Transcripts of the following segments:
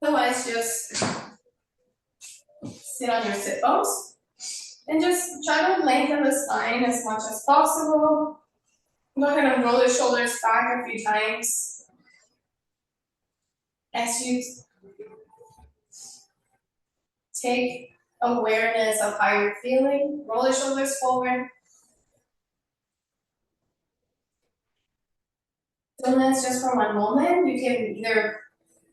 Otherwise, just sit on your sit bones and just try to lengthen the spine as much as possible. Go ahead and roll your shoulders back a few times as you take awareness of how you're feeling. Roll your shoulders forward. Stillness just for one moment. You can either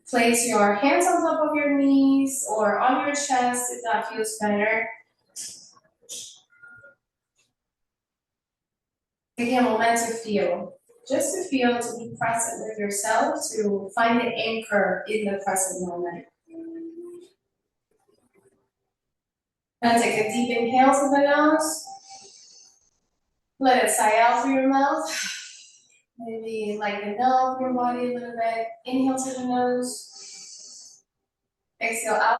place your hands on top of your knees or on your chest if that feels better. Taking a moment to feel, just to feel, to be present with yourself, to find the anchor in the present moment. Now take a deep inhale through the nose. Let it sigh out through your mouth. Maybe lighten up your body a little bit. Inhale through the nose. Exhale out.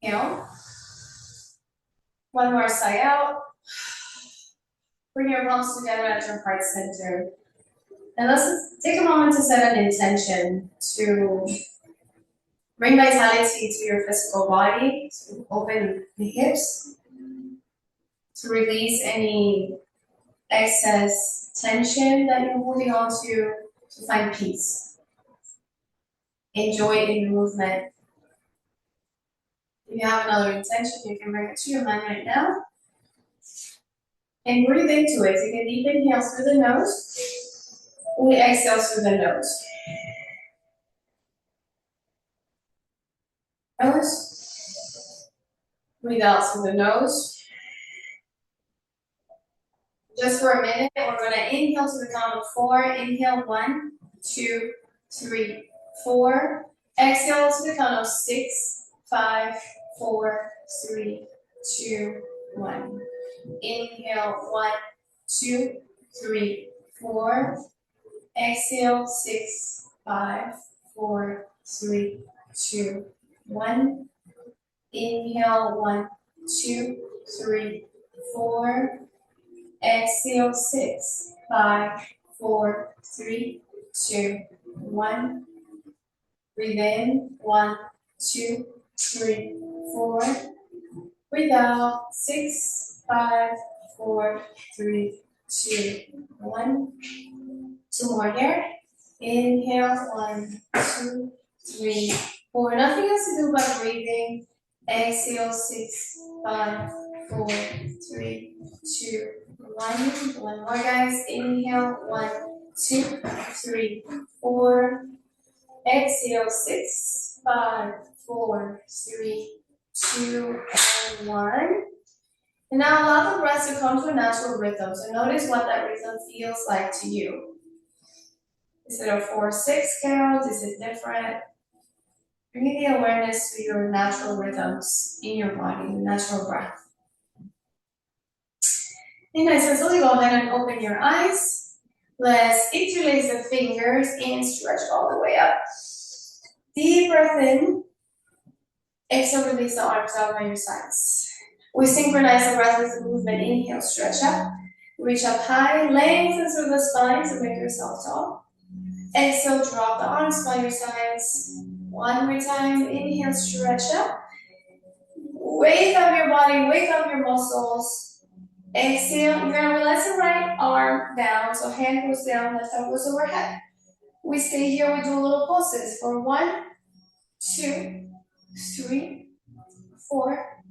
Inhale. One more sigh out. Bring your palms together at your heart center. And let's take a moment to set an intention to bring vitality to your physical body, to open the hips, to release any excess tension that you're holding on to find peace. Enjoy in the movement. If you have another intention, you can bring it to your mind right now. And breathe into it. Take a deep inhale through the nose. We exhale through the nose. Nose. Breathe out through the nose. Just for a minute, we're going to inhale to the count of 4. Inhale, 1, 2, 3, 4. Exhale to the count of 6, 5, 4, 3, 2, 1. Inhale, 1, 2, 3, 4. Exhale, 6, 5, 4, 3, 2, 1. Inhale, 1, 2, 3, 4. Exhale, 6, 5, 4, 3, 2, 1. Breathe in, 1, 2, 3, 4. Breathe out, 6, 5, 4, 3, 2, 1. 2 more here. Inhale, 1, 2, 3, 4. Nothing else to do but breathing. Exhale, 6, 5, 4, 3, 2, 1. One more, guys. Inhale, 1, 2, 3, 4. Exhale, 6, 5, 4, 3, 2, and 1. And now allow the breath to come to a natural rhythm. So notice what that rhythm feels like to you. Is it a 4-6 count? Is it different? Bring the awareness to your natural rhythms in your body, natural breath. And nice and slowly go ahead and open your eyes. Let's interlace the fingers and stretch all the way up. Deep breath in. Exhale, release the arms out by your sides. We synchronize the breath with the movement. Inhale, stretch up. Reach up high, lengthen through the spine to make yourself tall. Exhale, drop the arms by your sides. One more time. Inhale, stretch up. Wake up your body, wake up your muscles. Exhale, you're gonna relax the right arm down, so hand goes down, left arm goes overhead. We stay here, we do little pulses for 1, 2, 3, 4,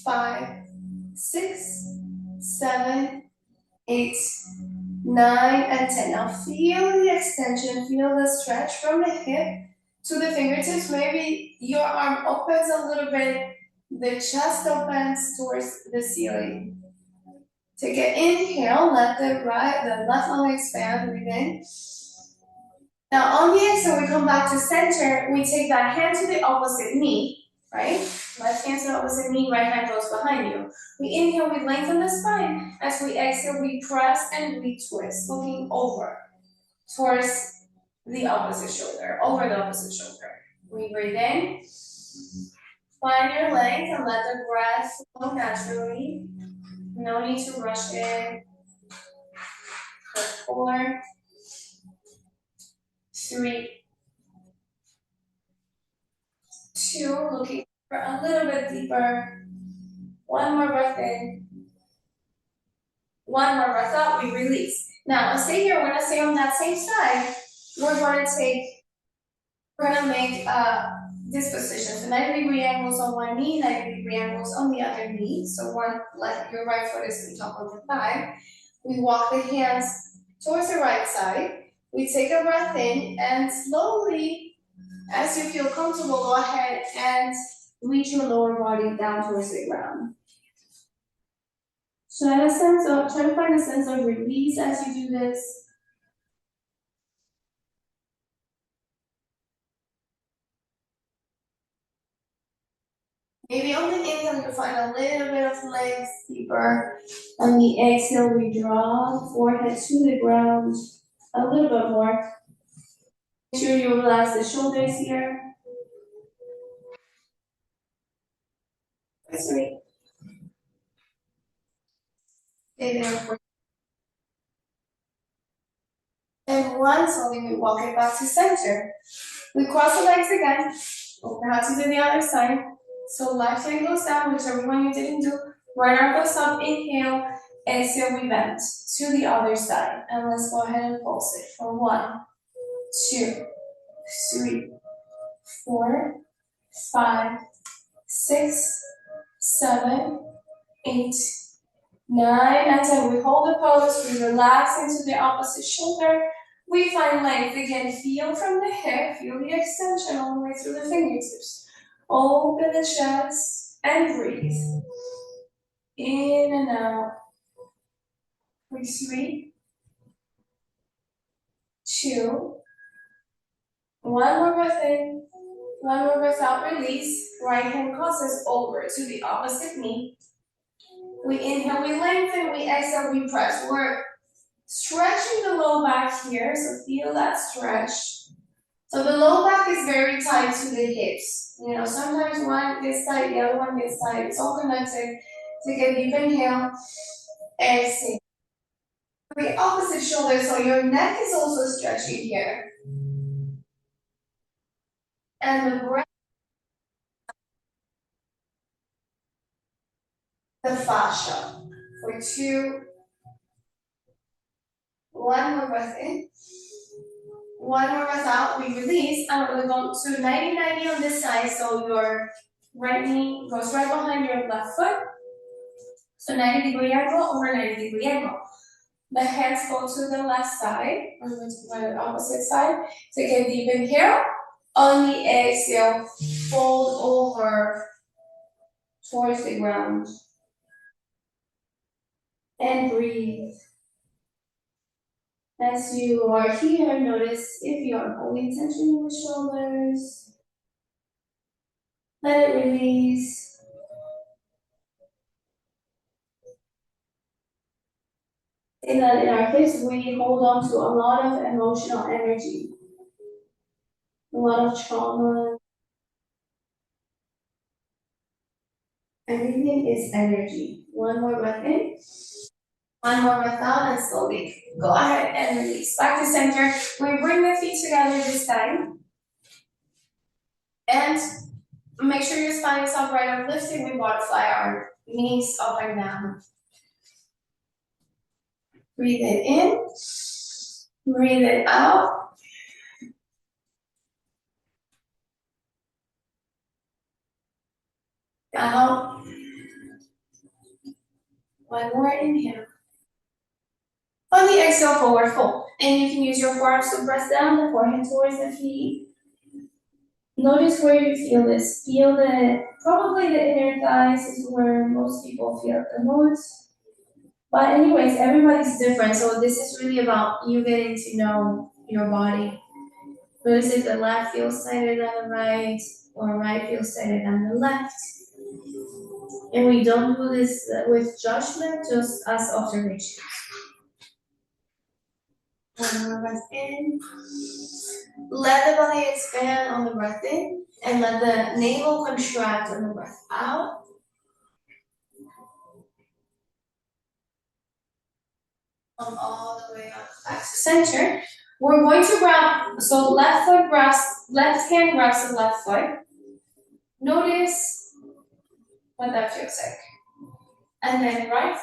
5, 6, 7, 8, 9, and 10. Now feel the extension, feel the stretch from the hip to the fingertips. Maybe your arm opens a little bit, the chest opens towards the ceiling. Take an inhale, let the left lung expand, breathe in. Now on the exhale, we come back to center. We take that hand to the opposite knee, right? Left hand to the opposite knee, right hand goes behind you. We inhale, we lengthen the spine. As we exhale, we press and we twist, looking over towards the opposite shoulder, over the opposite shoulder. We breathe in, find your length and let the breath flow naturally. No need to rush in. 4, 3, 2, looking for a little bit deeper. One more breath in. One more breath out, we release. Now, let's stay here. We're gonna stay on that same side. We're gonna make this position. So 90-degree angles on one knee, 90-degree angles on the other knee. So your right foot is on top of the thigh. We walk the hands towards the right side. We take a breath in and slowly, as you feel comfortable, go ahead and reach your lower body down towards the ground. So try to find a sense of release as you do this. Maybe on the inhale, you find a little bit of legs deeper. On the exhale, we draw forehead to the ground a little bit more. Make sure you relax the shoulders here. Stay there for and one, slowly we walk it back to center. We cross the legs again. Open out to the other side. So left hand goes down, whichever one you didn't do. Right arm goes up, inhale. Exhale, we bend to the other side. And let's go ahead and pulse it for 1, 2, 3, 4, 5, 6, 7, 8, 9, and 10. We hold the pose, we relax into the opposite shoulder. We find length again. Feel from the hip, feel the extension all the way through the fingertips. Open the chest and breathe. In and out. For 3, 2, one more breath in, one more breath out, release. Right hand crosses over to the opposite knee. We inhale, we lengthen, we exhale, we press. We're stretching the low back here, so feel that stretch. So the low back is very tight to the hips. You know, sometimes one gets tight, the other one gets tight. It's all connected. Take a deep inhale, exhale. The opposite shoulder, so your neck is also stretching here. And the breath, the fascia. For 2, one more breath in. One more breath out, we release, and we're going to go to 90-90 on this side, so your right knee goes right behind your left foot. So 90-degree angle over 90-degree angle. The hands go to the left side, or to the opposite side. Take a deep inhale. On the exhale, fold over towards the ground. And breathe. As you are here, notice if you are holding tension in the shoulders. Let it release. In that in our hips, we hold on to a lot of emotional energy, a lot of trauma. Everything is energy. One more breath in. One more breath out, and slowly go ahead and release. Back to center. We bring the feet together this time. And make sure your spine is upright and lifted. We butterfly our knees up and down. Breathe it in. Breathe it out. Out. One more inhale. On the exhale, forward fold. And you can use your forearms to press down, the forehead towards the feet. Notice where you feel this. Feel that probably the inner thighs is where most people feel it the most. But anyways, everybody's different. So this is really about you getting to know your body. Notice if the left feels tighter than the right, or right feels tighter than the left. And we don't do this with judgment, just as observation. One more breath in. Let the belly expand on the breath in, and let the navel contract on the breath out. Come all the way up back to center. We're going to grab, so left hand grabs the left foot. Notice what that feels like. And then right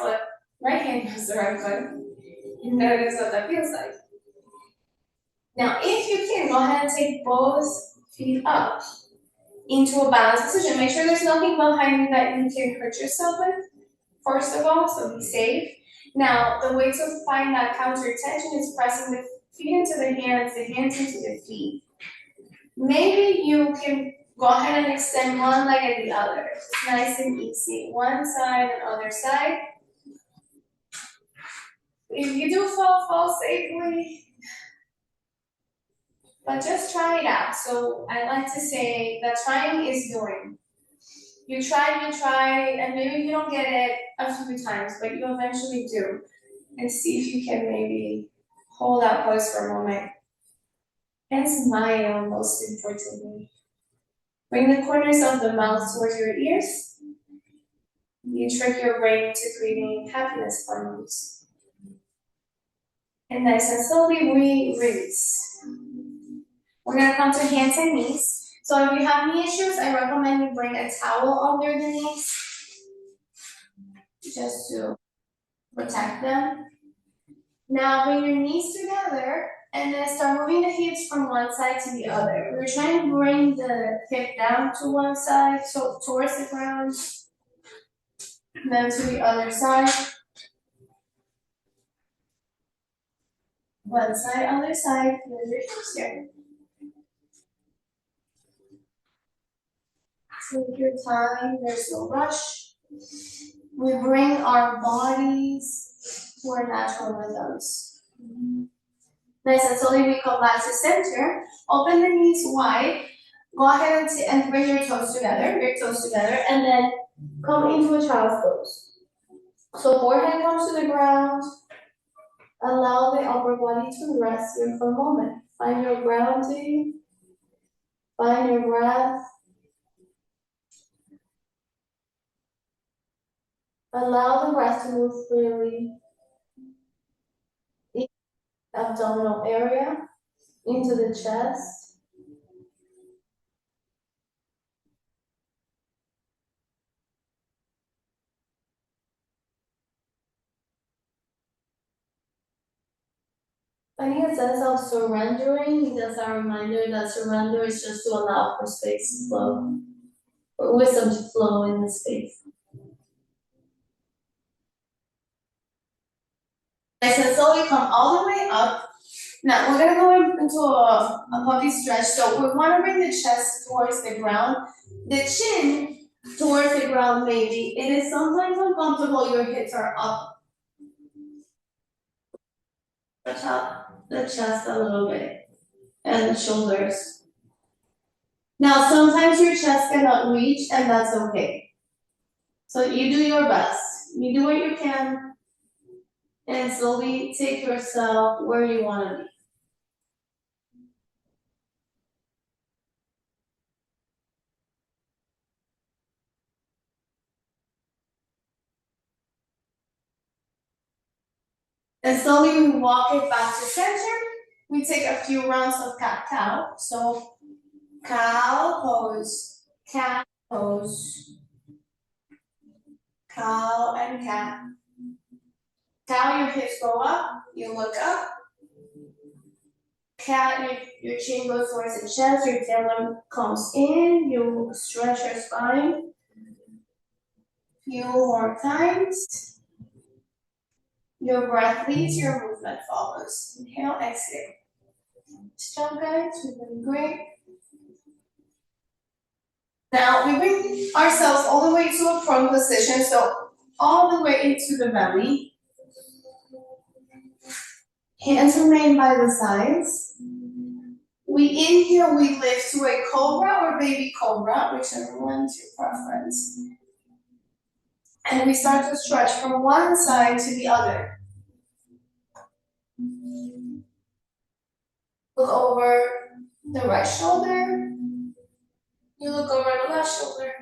hand grabs the right foot. And notice what that feels like. Now, if you can, go ahead and take both feet up into a balanced position. Make sure there's nothing behind you that you can hurt yourself with, first of all, so be safe. Now, the way to find that counter tension is pressing the feet into the hands into the feet. Maybe you can go ahead and extend one leg and the other. It's nice and easy. One side and other side. If you do fall safely, but just try it out. So I like to say that trying is doing. You try, and maybe you don't get it a few times, but you eventually do. And see if you can maybe hold that pose for a moment. And smile, most importantly. Bring the corners of the mouth towards your ears. You trick your brain into creating happiness hormones. And nice and slowly we release. We're gonna come to hands and knees. So if you have knee issues, I recommend you bring a towel under the knees just to protect them. Now bring your knees together and then start moving the hips from one side to the other. We're trying to bring the hip down to one side, so towards the ground, then to the other side. One side, other side, feel your hips here. Take your time, there's no rush. We bring our bodies to our natural rhythms. Nice and slowly we come back to center. Open the knees wide. Go ahead and bring your toes together, and then come into a child's pose. So forehead comes to the ground. Allow the upper body to rest here for a moment. Find your grounding. Find your breath. Allow the breath to move freely in the abdominal area, into the chest. Finding a sense of surrendering, that's our reminder that surrender is just to allow for space to flow, for wisdom to flow in the space. Nice and slowly come all the way up. Now we're gonna go into a puppy stretch. So we want to bring the chest towards the ground, the chin towards the ground. Maybe it is sometimes uncomfortable. Your hips are up. Stretch out the chest a little bit and the shoulders. Now sometimes your chest cannot reach, and that's okay. So you do your best. You do what you can, and slowly take yourself where you want to be. And slowly we walk it back to center. We take a few rounds of cat-cow. So cow pose, cat pose, cow and cat. Cow, your hips go up, you look up. Cat, your chin goes towards the chest, your tailbone comes in, you stretch your spine. Few more times. Your breath leads, your movement follows. Inhale, exhale. Nice job, guys. We're doing great. Now we bring ourselves all the way to a prone position, so all the way into the belly. Hands remain by the sides. We inhale, we lift to a cobra or baby cobra, whichever one's your preference. And we start to stretch from one side to the other. Look over the right shoulder. You look over the left shoulder.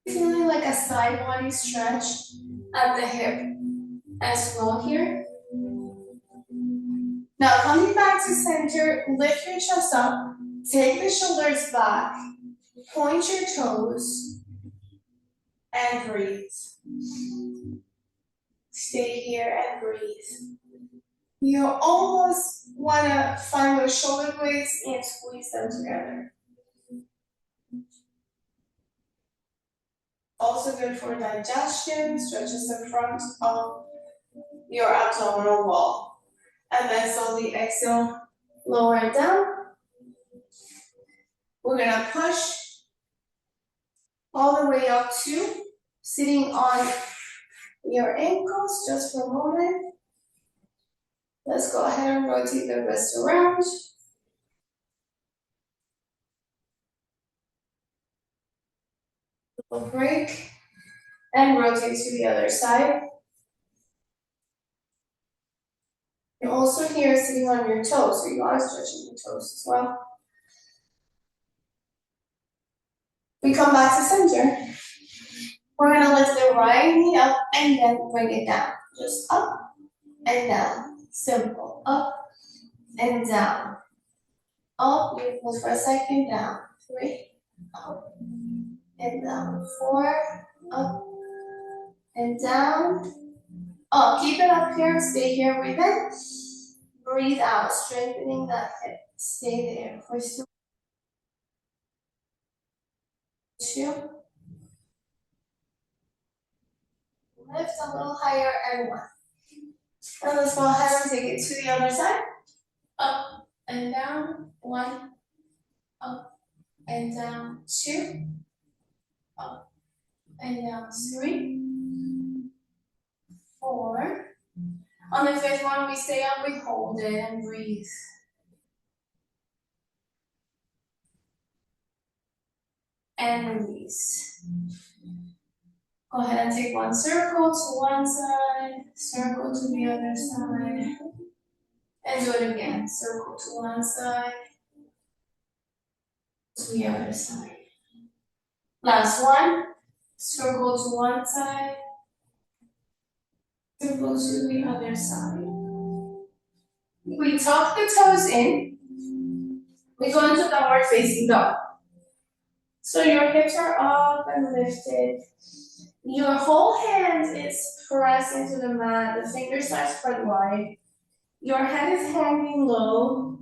Feeling like a side body stretch at the hip as well here. Now coming back to center, lift your chest up, take the shoulders back, point your toes, and breathe. Stay here and breathe. You almost want to find those shoulder blades and squeeze them together. Also good for digestion, stretches the front of your abdominal wall. And then slowly exhale, lower it down. We're gonna push all the way up to sitting on your ankles just for a moment. Let's go ahead and rotate the wrist around. Little break. And rotate to the other side. You're also here sitting on your toes, so you are stretching your toes as well. We come back to center. We're gonna lift the right knee up and then bring it down. Just up and down. Simple. Up and down. Up, you pause for a second, down. 3, up and down. 4, up and down. Up. Keep it up here, stay here, breathe in. Breathe out, strengthening that hip. Stay there for 2. Lift a little higher and 1. And let's go ahead and take it to the other side. Up and down. 1. Up and down. 2. Up and down. 3. 4. On the 5th one, we stay up, we hold it and breathe. And release. Go ahead and take one circle to one side, circle to the other side, and do it again. Circle to one side, to the other side. Last one, circle to one side, circle to the other side. We tuck the toes in, we go into downward facing dog. So your hips are up and lifted. Your whole hand is pressed into the mat, the fingers are spread wide. Your head is hanging low.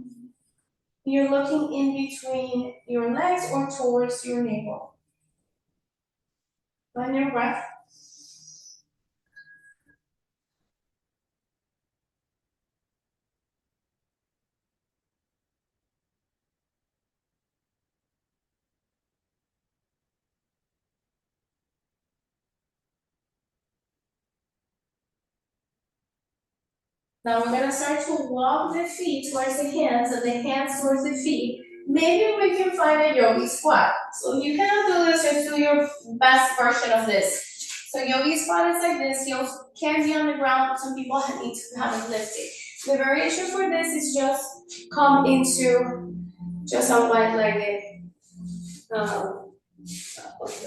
You're looking in between your legs or towards your navel. Find your breath. Now we're gonna start to walk the feet towards the hands and the hands towards the feet. Maybe we can find a yogi squat. So if you cannot do this, just do your best version of this. So yogi squat is like this, heels can be on the ground, some people need to have it lifted. The variation for this is just come into just a wide-legged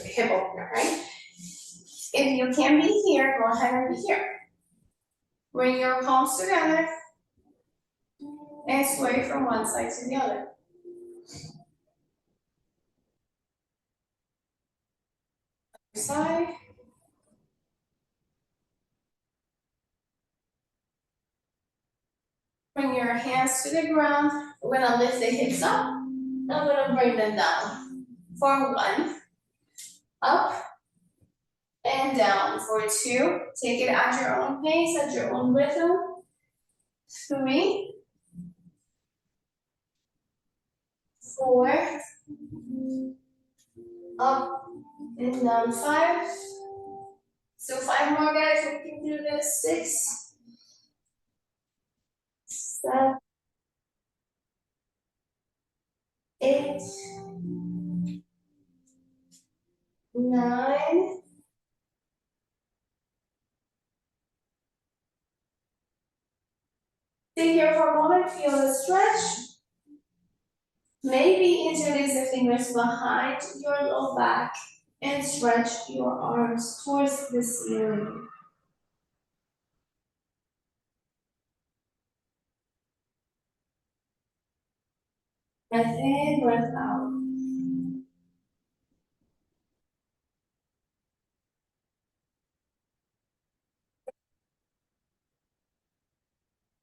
hip opener, right? If you can be here, go ahead and be here. Bring your palms together and sway from one side to the other. Side. Bring your hands to the ground. We're gonna lift the hips up. And we're gonna bring them down. For 1, up and down. For 2, take it at your own pace, at your own rhythm. 3, 4, up and down. 5. So 5 more, guys. We can do this. 6, 7, 8, 9. Stay here for a moment, feel the stretch. Maybe interlace the fingers behind your low back and stretch your arms towards the ceiling. Breath in, breath out.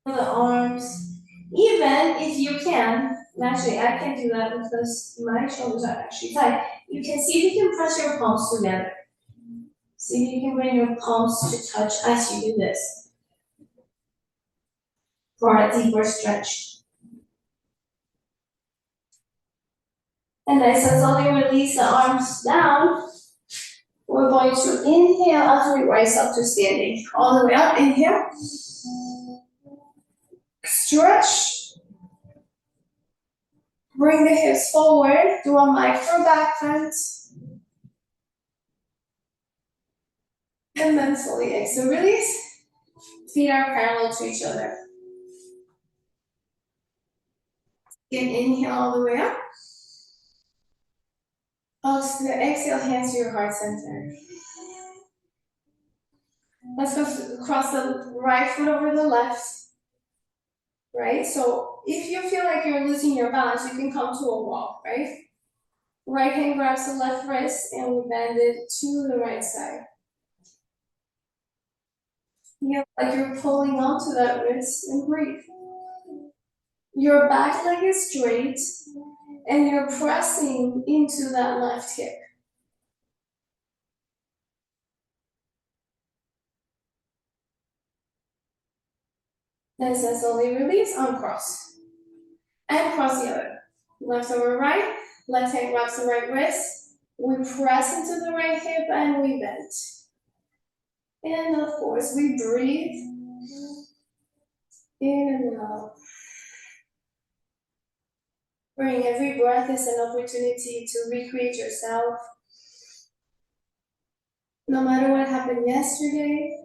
The arms, even if you can, actually I can do that because my shoulders are actually tight. You can see if you can press your palms together. See if you can bring your palms to touch as you do this for a deeper stretch. And nice and slowly release the arms down. We're going to inhale as we rise up to standing. All the way up, inhale. Stretch. Bring the hips forward. Do a micro back bend. And then slowly exhale, release. Feet are parallel to each other. Again, inhale all the way up. Exhale, hands to your heart center. Let's go cross the right foot over the left. Right? So if you feel like you're losing your balance, you can come to a wall, right? Right hand grabs the left wrist and we bend it to the right side. Feel like you're pulling onto that wrist and breathe. Your back leg is straight and you're pressing into that left hip. Then slowly release, uncross. And cross the other. Left over right, left hand grabs the right wrist. We press into the right hip and we bend. And of course, we breathe in and out. Bring every breath is an opportunity to recreate yourself. No matter what happened yesterday,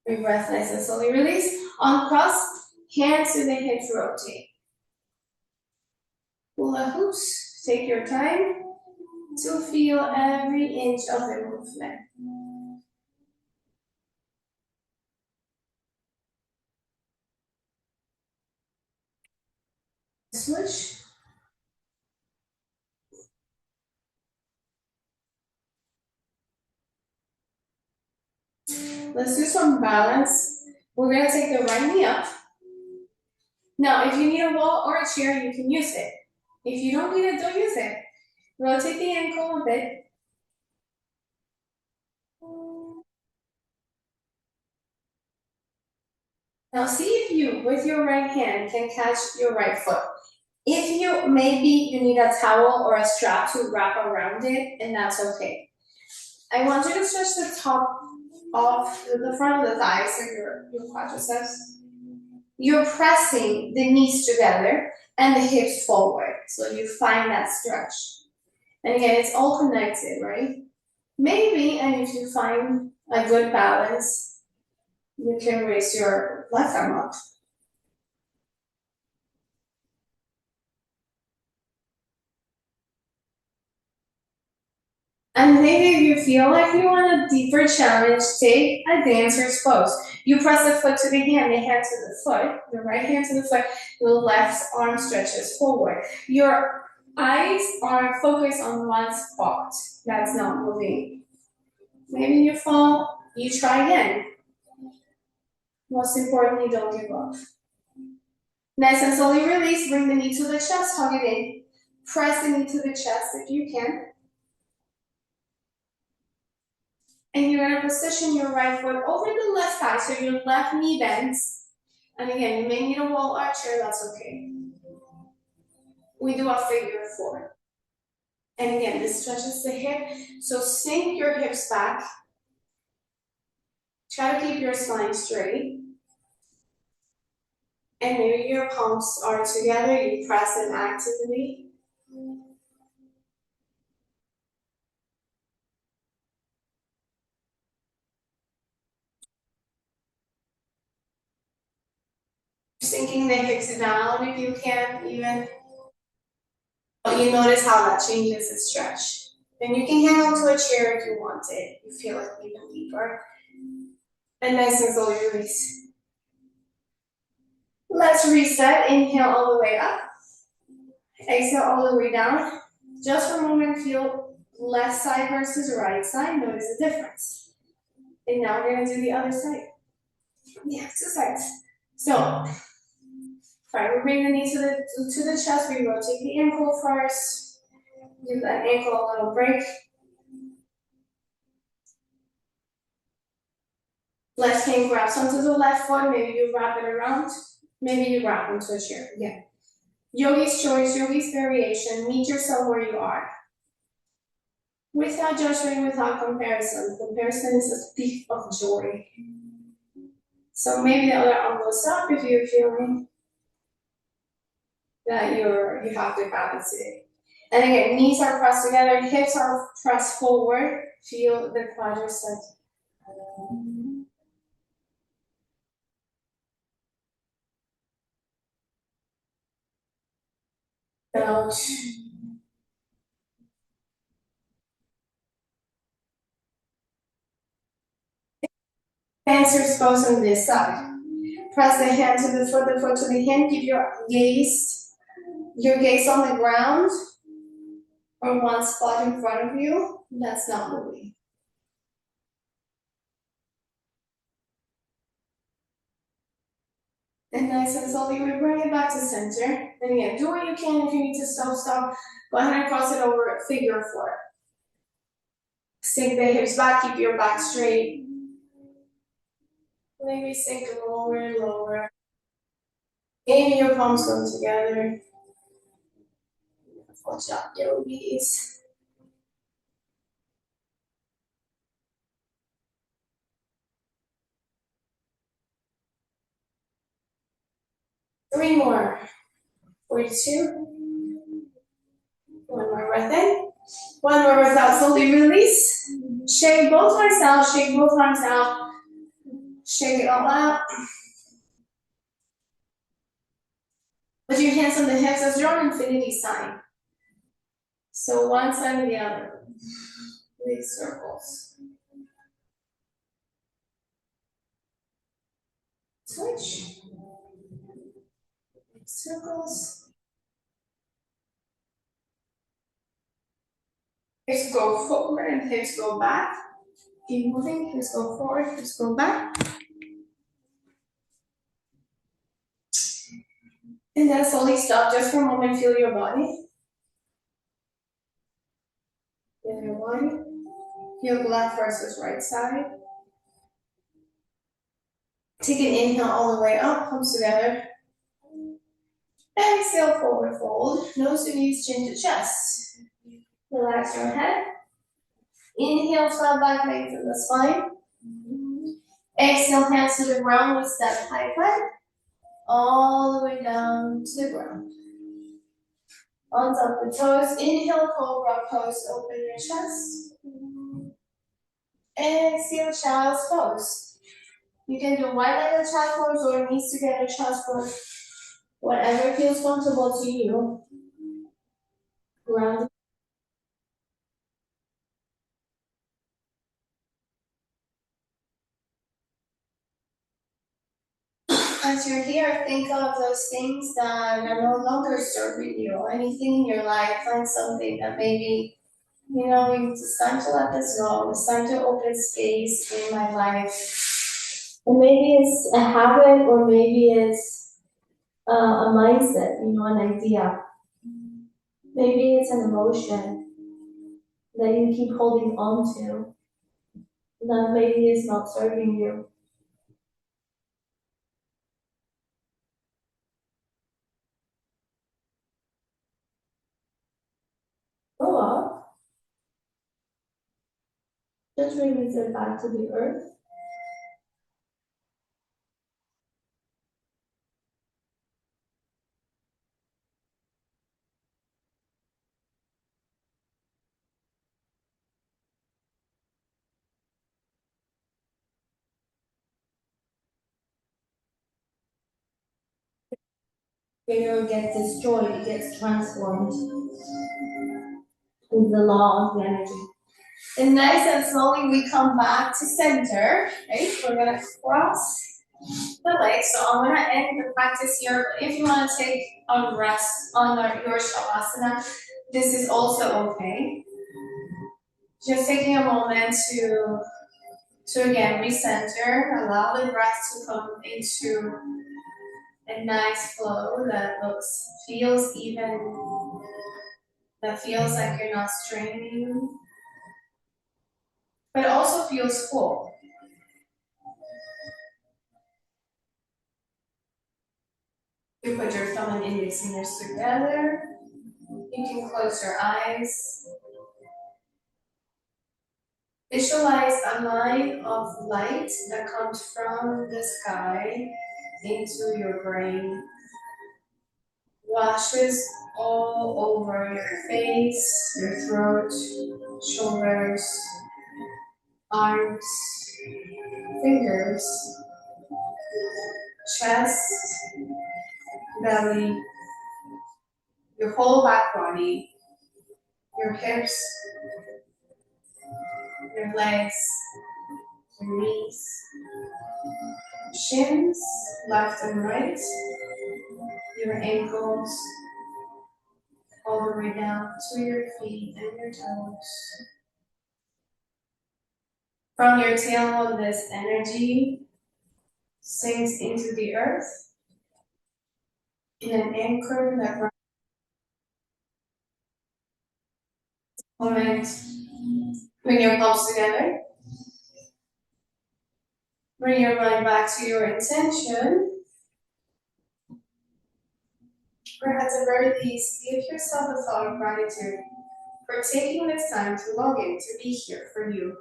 bring breath nice and slowly release. Uncross, hands to the hips rotate. Hula hoops, take your time to feel every inch of the movement. Switch. Let's do some balance. We're gonna take the right knee up. Now, if you need a wall or a chair, you can use it. If you don't need it, don't use it. Rotate the ankle a bit. Now see if you, with your right hand, can catch your right foot. If you, maybe you need a towel or a strap to wrap around it, and that's okay. I want you to stretch the top off the front of the thighs, so your quadriceps. You're pressing the knees together and the hips forward, so you find that stretch. And again, it's all connected, right? Maybe, and if you find a good balance, you can raise your left arm up. And maybe if you feel like you want a deeper challenge, take a dancer's pose. You press the foot to the hand to the foot, the right hand to the foot, the left arm stretches forward. Your eyes are focused on one spot that's not moving. Maybe you fall, you try again. Most importantly, don't give up. Nice and slowly release, bring the knee to the chest, hug it in. Press the knee to the chest if you can. And you're gonna position your right foot over the left thigh, so your left knee bends. And again, you may need a wall archer, that's okay. We do a figure four. And again, this stretches the hip, so sink your hips back. Try to keep your spine straight. And maybe your palms are together, you press them actively. Sinking the hips down if you can, even. But you notice how that changes the stretch. Then you can hang on to a chair if you want it. You feel it even deeper. And nice and slowly release. Let's reset. Inhale all the way up. Exhale all the way down. Just for a moment, feel left side versus right side. Notice the difference. And now we're gonna do the other side. The exercise. So, we bring the knee to the chest. We rotate the ankle first. Give that ankle a little break. Left hand grabs onto the left foot. Maybe you wrap it around. Maybe you wrap into a chair. Again. Yogi's choice, yogi's variation. Meet yourself where you are. Without judgment, without comparison. Comparison is a thief of joy. So maybe the other arm goes up if you're feeling that you have the capacity. And again, knees are pressed together, hips are pressed forward. Feel the quadricep. Out. Hands are exposed on this side. Press the hand to the foot to the hand. Keep your gaze on the ground or one spot in front of you. That's not moving. And nice and slowly we bring it back to center. And again, do what you can. If you need to stop. Go ahead and cross it over figure four. Sink the hips back, keep your back straight. Maybe sink lower. Maybe your palms come together. Watch out, yogis. Three more. 42. One more breath in. One more breath out. Slowly release. Shake both arms out. Shake both arms out. Shake it all out. Put your hands on the hips as your infinity sign. So one side and the other. Big circles. Switch. Big circles. Hips go forward and hips go back. Keep moving. Hips go forward, hips go back. And then slowly stop just for a moment. Feel your body. Feel your body. Feel left versus right side. Take an inhale all the way up, palms together. Exhale, forward fold. Nose to knees, chin to chest. Relax your head. Inhale, flat back, lengthen the spine. Exhale, hands to the ground with step high plank. All the way down to the ground. On top of the toes, inhale, cobra pose, open your chest. Exhale, child's pose. You can do wide-legged child pose or knees together child's pose. Whatever feels comfortable to you. Ground. As you're here, think of those things that are no longer serving you. Anything in your life, find something that maybe, it's time to let this go. It's time to open space in my life. And maybe it's a habit or maybe it's a mindset, an idea. Maybe it's an emotion that you keep holding on to that maybe is not serving you. Go up. Just release it back to the earth. It gets destroyed, it gets transformed. Is the law of the energy. And nice and slowly we come back to center, right? We're gonna cross the legs. So I'm gonna end the practice here. But if you want to take a rest on your shavasana, this is also okay. Just taking a moment to again recenter, allow the breath to come into a nice flow that feels even, that feels like you're not straining, but also feels full. You put your thumb and index fingers together. You can close your eyes. Visualize a line of light that comes from the sky into your brain. Washes all over your face, your throat, shoulders, arms, fingers, chest, belly, your whole back body, your hips, your legs, your knees, shins, left and right, your ankles, all the way down to your feet and your toes. From your tailbone, this energy sinks into the earth in an anchor that moment. Bring your palms together. Bring your mind back to your intention. Perhaps at the very least, give yourself a thought of gratitude for taking this time to log in, to be here for you.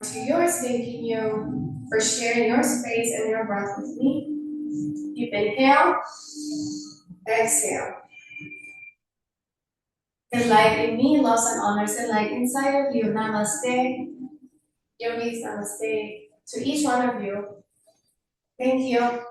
To yours, thanking you for sharing your space and your breath with me. Deep inhale, exhale. The light in me loves and honors the light inside of you. Namaste. Yogis, namaste to each one of you. Thank you.